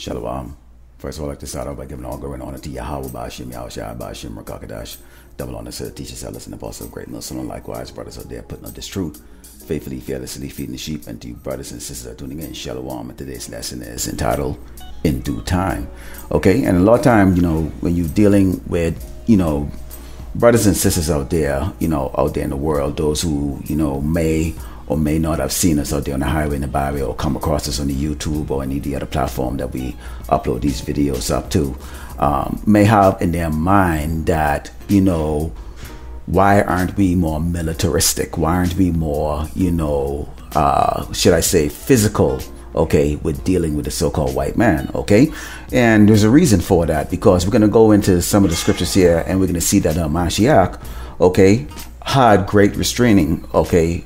Shalom. First of all, I'd like to start off by giving all glory and honor to Yahweh Bashim, Yahushua Bashim, Rakakadash. Double honor to the teacher, sellers, and apostle of great Muslim. Likewise, brothers out there putting up this truth, faithfully, fearlessly feeding the sheep. And to you, brothers and sisters that are tuning in, Shalom. And today's lesson is entitled In Due Time. Okay, and a lot of time, when you're dealing with, brothers and sisters out there, out there in the world, those who, may or may not have seen us out there on the highway and the byway, or come across us on the YouTube or any of the other platform that we upload these videos up to, may have in their mind that, why aren't we more militaristic? Why aren't we more, should I say, physical, okay, with dealing with the so-called white man, okay? And there's a reason for that, because we're going to go into some of the scriptures here, and we're going to see that Mashiach, okay, had great restraining, okay,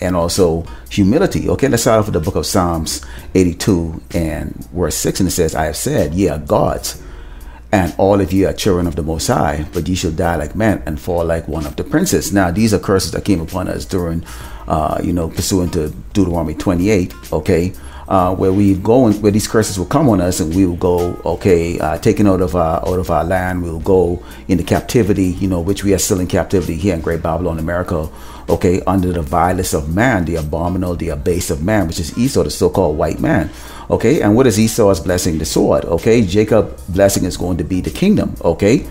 and also humility. Okay, let's start off with the book of Psalms 82 and verse 6, and it says, I have said, ye are gods, and all of you are children of the Most High, but ye shall die like men and fall like one of the princes. Now, these are curses that came upon us during, pursuant to Deuteronomy 28, okay, where where these curses will come on us, and we will go, okay, taken out of our land. We will go into captivity, which we are still in captivity here in Great Babylon, America, okay, under the violence of man, the abominable, the abase of man, which is Esau, the so-called white man. Okay, and what is Esau's blessing? The sword. Okay, Jacob's blessing is going to be the kingdom. Okay,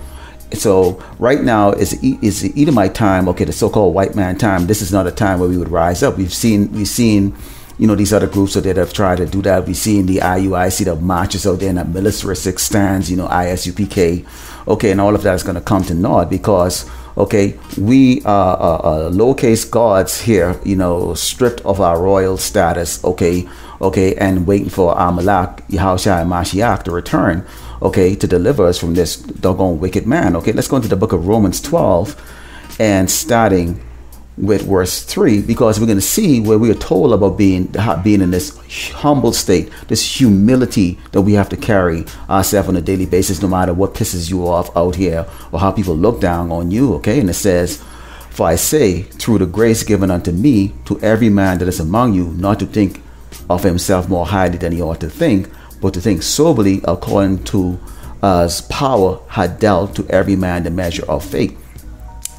so right now is the Edomite time. Okay, the so-called white man time. This is not a time where we would rise up. We've seen these other groups out there that have tried to do that. We've seen the IUIC, the marches out there, and the militaristic stands, ISUPK, okay, and all of that is going to come to naught because, okay, we are lowercase gods here, stripped of our royal status, okay, and waiting for our Malak, Yahushua and Mashiach to return, okay, to deliver us from this doggone wicked man. Okay, let's go into the book of Romans 12 and starting with verse 3, because we're going to see where we are told about being in this humble state, this humility that we have to carry ourselves on a daily basis, no matter what pisses you off out here or how people look down on you. Okay, and it says, for I say, through the grace given unto me, to every man that is among you, not to think of himself more highly than he ought to think, but to think soberly according to as power had dealt to every man the measure of faith.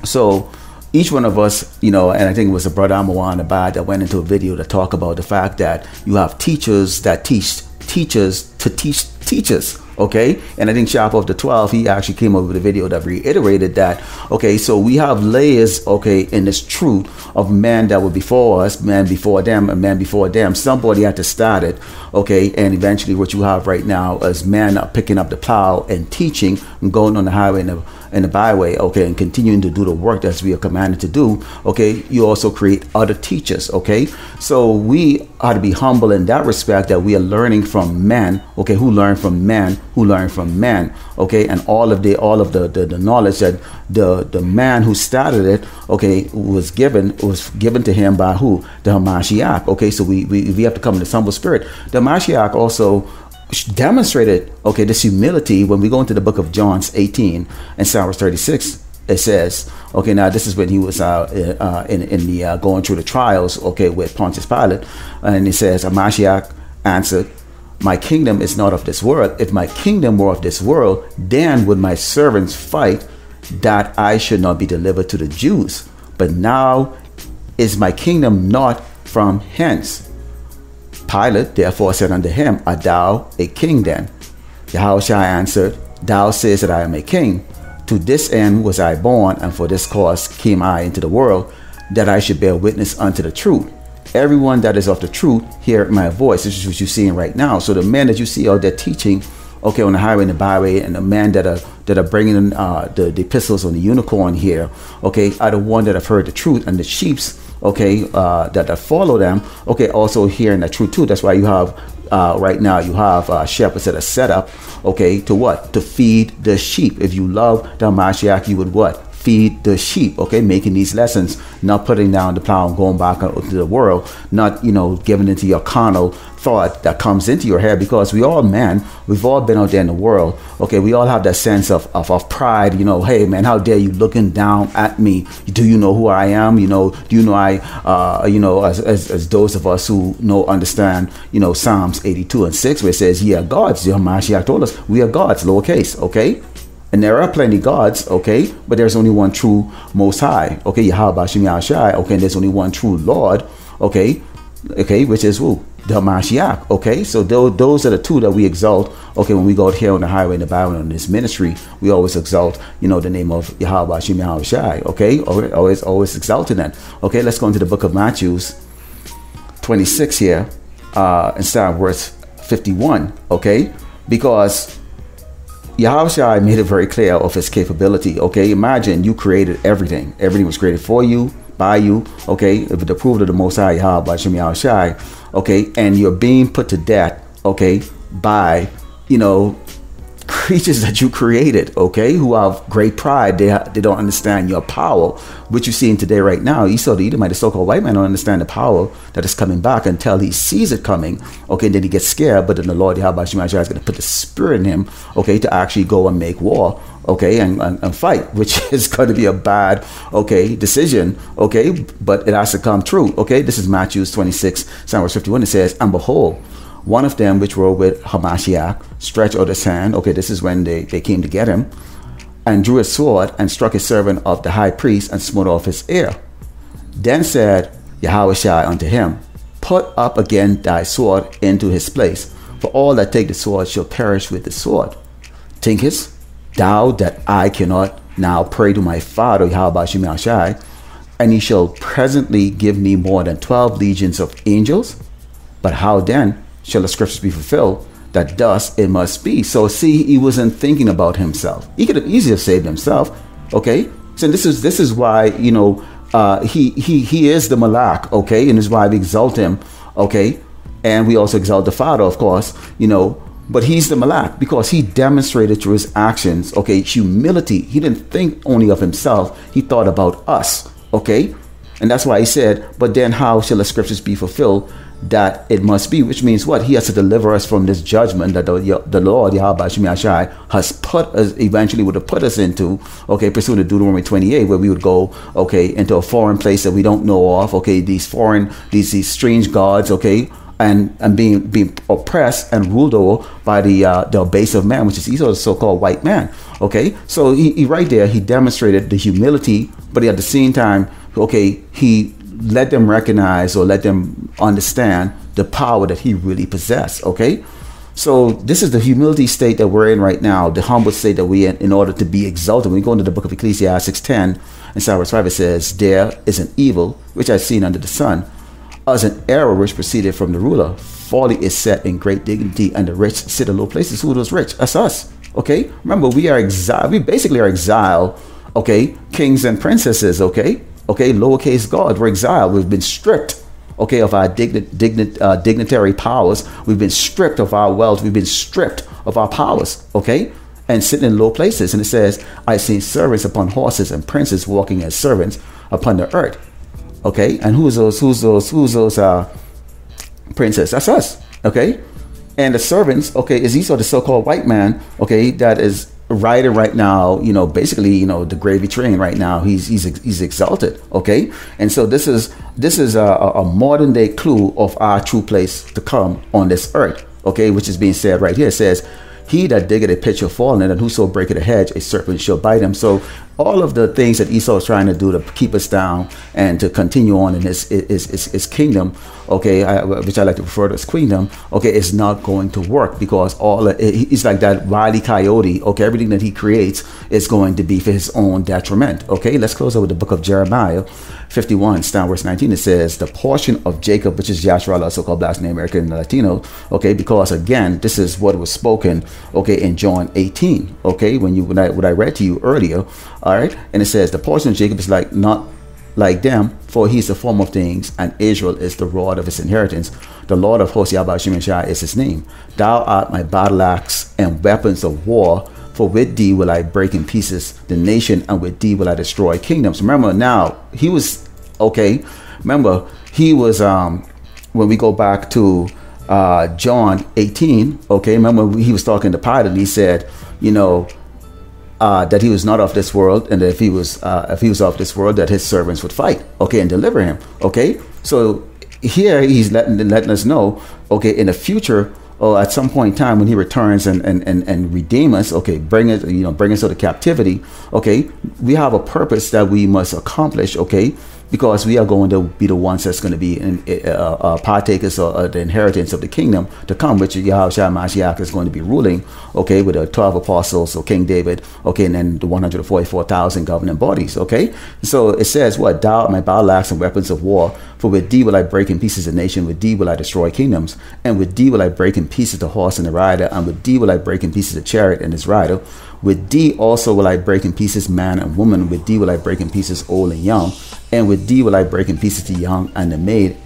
So each one of us, and I think it was a brother Amawan Abad that went into a video to talk about the fact that you have teachers that teach teachers to teach teachers. Okay, and I think Sharp of the 12, he actually came up with a video that reiterated that. Okay, so we have layers, okay, in this truth of man that were before us, man before them, and man before them. Somebody had to start it, okay, and eventually what you have right now is man picking up the plow and teaching and going on the highway and the byway, okay, and continuing to do the work that we are commanded to do. Okay, you also create other teachers. Okay, so we ought to be humble in that respect, that we are learning from men, okay, who learn from men, who learn from men, okay, and all of the knowledge that the man who started it, okay, was given to him by who? The Mashiach. Okay, so we have to come in this humble spirit. The Mashiach also demonstrated, okay, this humility when we go into the book of John 18 and verse 36. It says, okay, now this is when he was in the going through the trials, okay, with Pontius Pilate, and it says, Mashiach answered, my kingdom is not of this world. If my kingdom were of this world, then would my servants fight that I should not be delivered to the Jews. But now is my kingdom not from hence. Pilate therefore said unto him, art thou a king then? Yahushua answered, thou sayest that I am a king. To this end was I born, and for this cause came I into the world, that I should bear witness unto the truth. Everyone that is of the truth hear my voice. This is what you're seeing right now. So the men that you see out there teaching, okay, on the highway and the byway, and the men that are bringing in the epistles on the unicorn here, okay, are the one that have heard the truth, and the sheeps, okay, that follow them, okay, also hearing the truth too. That's why you have right now you have shepherds that are set up, okay, to what? To feed the sheep. If you love the Mashiach, you would what? Feed the sheep, okay, making these lessons, not putting down the plow and going back into the world, not, giving into your carnal thought that comes into your head, because we all men, we've all been out there in the world. Okay, we all have that sense of pride. You know, hey man, how dare you looking down at me? Do you know who I am? You know, do you know as those of us who understand, Psalms 82:6, where it says, "Ye are gods." Mashiach told us we are gods, lowercase. Okay. And there are plenty gods, okay, but there's only one true Most High, okay, Yahweh Hashem Yahushai, okay, and there's only one true Lord, okay, which is who? The Mashiach, okay. So those are the two that we exalt, okay, when we go out here on the highway in the Bible in this ministry. We always exalt, the name of Yahweh Hashem Yahushai, okay, always exalting that. Okay, let's go into the book of Matthew 26 here, and start verse 51, okay, because Yahushua made it very clear of his capability. Okay, imagine you created everything. Everything was created for you, by you. Okay, with the approval of the Most High Yahweh Hashem Yahushai. Okay, and you're being put to death. Okay, by creatures that you created. Okay, who have great pride. They don't understand your power, which you're seeing today right now. Esau the Edomite, the so-called white man, don't understand the power that is coming back until he sees it coming. Okay, and then he gets scared. But then the Lord Yahweh Hashem Yahushua is going to put the spirit in him. Okay, to actually go and make war. Okay, and fight, which is going to be a bad, decision. Okay, but it has to come true. Okay, this is Matthew 26, verse 51. It says, "And behold, one of them which were with Hamashiach stretched out his hand." Okay, this is when they came to get him, and drew a sword and struck a servant of the high priest and smote off his ear. Then said Yahushua unto him, "Put up again thy sword into his place, for all that take the sword shall perish with the sword. Thinkest thou that I cannot now pray to my Father Yahweh Hashem Yahushai, and he shall presently give me more than 12 legions of angels? But how then shall the scriptures be fulfilled, that thus it must be?" So see, he wasn't thinking about himself. He could have easily saved himself. Okay, so this is why he is the Malak. Okay, and this is why we exalt him. Okay, and we also exalt the Father, of course. But he's the Malak because he demonstrated through his actions, okay, humility. He didn't think only of himself. He thought about us, okay? And that's why he said, "But then how shall the scriptures be fulfilled, that it must be?" Which means what? He has to deliver us from this judgment that the Lord, Yahweh Hashem Yahushai, has put us, eventually would have put us into, okay, pursuant to Deuteronomy 28, where we would go, okay, into a foreign place that we don't know of, okay, these strange gods, okay, and being oppressed and ruled over by the base of man, which is Esau, the so-called white man. Okay, so he right there, he demonstrated the humility, but at the same time, okay, he let them recognize or let them understand the power that he really possessed. Okay, so this is the humility state that we're in right now, the humble state that we're in order to be exalted. When we go into the book of Ecclesiastes 10 and verse 5, it says, "There is an evil which I've seen under the sun, as an error which proceeded from the ruler. Folly is set in great dignity, and the rich sit in low places." Who are those rich? That's us. Okay, remember, we are exiled. We basically are exiled. Okay, kings and princesses. Okay, lowercase God. We're exiled. We've been stripped. Okay, of our dignitary powers. We've been stripped of our wealth. We've been stripped of our powers. Okay, and sitting in low places. And it says, "I've seen servants upon horses and princes walking as servants upon the earth." Okay, and who's those princess? That's us. Okay, and the servants, okay, is Esau, the so-called white man, okay, that is riding right now, basically, the gravy train right now. He's exalted. Okay, and so this is a modern day clue of our true place to come on this earth. Okay, which is being said right here. It says, "He that diggeth a pit shall fall in it, and whoso breaketh a hedge, a serpent shall bite him." So all of the things that Esau is trying to do to keep us down and to continue on in his kingdom, okay, which I like to refer to as queendom, okay, is not going to work, because he's like that wily coyote. Okay, everything that he creates is going to be for his own detriment. Okay, let's close out with the book of Jeremiah 51, verse 19. It says, "The portion of Jacob," which is Yahshua, so-called Black American and Latino. Okay, because again, this is what was spoken, okay, in John 18. Okay, when I read to you earlier. All right, and it says, "The portion of Jacob is not like them, for he is the form of things, and Israel is the rod of his inheritance. The Lord of hosts, Yahweh Hashem Yahushai, is his name. Thou art my battle axe and weapons of war, for with thee will I break in pieces the nation, and with thee will I destroy kingdoms." Remember, now he was when we go back to John 18, okay, remember he was talking to Pilate, and he said, that he was not of this world, and that if he was of this world, that his servants would fight, okay, and deliver him, okay. So here he's letting us know, okay, in the future, or at some point in time when he returns and redeem us, okay, bring us out of captivity, okay, we have a purpose that we must accomplish, okay, because we are going to be the ones that's going to be partakers of the inheritance of the kingdom to come, which Yahushua Mashiach is going to be ruling, okay, with the 12 apostles, so King David, okay, and then the 144,000 governing bodies, okay. So it says, what, thou art my battle axe and weapons of war, for with thee will I break in pieces a nation, with thee will I destroy kingdoms, and with thee will I break in pieces the horse and the rider, and with thee will I break in pieces the chariot and his rider. With thee also will I break in pieces man and woman, with thee will I break in pieces old and young, and with thee will I break in pieces the young and the maid.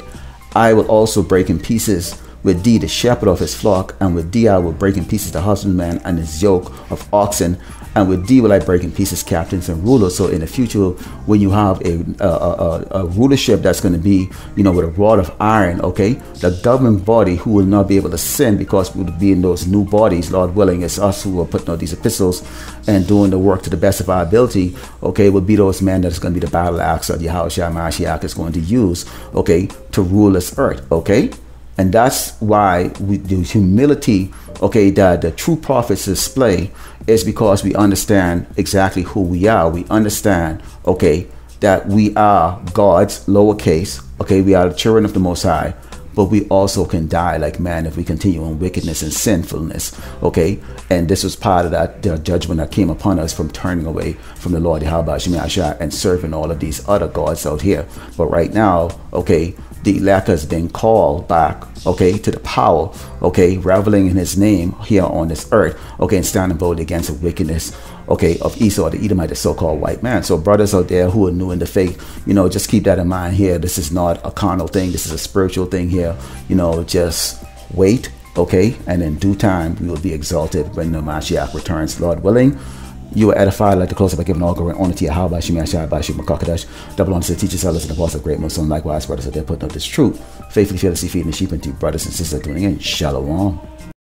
I will also break in pieces with thee the shepherd of his flock, and with thee I will break in pieces the husbandman and his yoke of oxen, and with thee will I break in pieces captains and rulers. So in the future, when you have a rulership that's going to be, with a rod of iron, okay, the governing body who will not be able to sin because we will be in those new bodies, Lord willing, it's us who are putting out these epistles and doing the work to the best of our ability, okay, will be those men that's going to be the battle axe that Yahushua Mashiach is going to use, okay, to rule this earth, okay. And that's why the humility, okay, that the true prophets display is because we understand exactly who we are. We understand, okay, that we are God's lowercase, okay, we are the children of the Most High, but we also can die like man if we continue in wickedness and sinfulness, okay? And this was part of that the judgment that came upon us from turning away from the Lord Yahweh and serving all of these other gods out here. But right now, okay, the elect has been called back, okay, to the power, okay, reveling in his name here on this earth, okay, and standing boldly against the wickedness, okay, of Esau, the Edomite, the so-called white man. So brothers out there who are new in the faith, just keep that in mind here. This is not a carnal thing. This is a spiritual thing here. Just wait, okay, and in due time, we will be exalted when the Mashiach returns, Lord willing. You are edified like the close by giving all glory and honor to Yahweh, Shemi Ashai, Bashim, Makakadash, double honor to the teachers, sellers, and apostles of great Muslim. Likewise, brothers out there putting up this truth, faithfully, fearlessly feeding the sheep, and to brothers and sisters doing it. Shalom.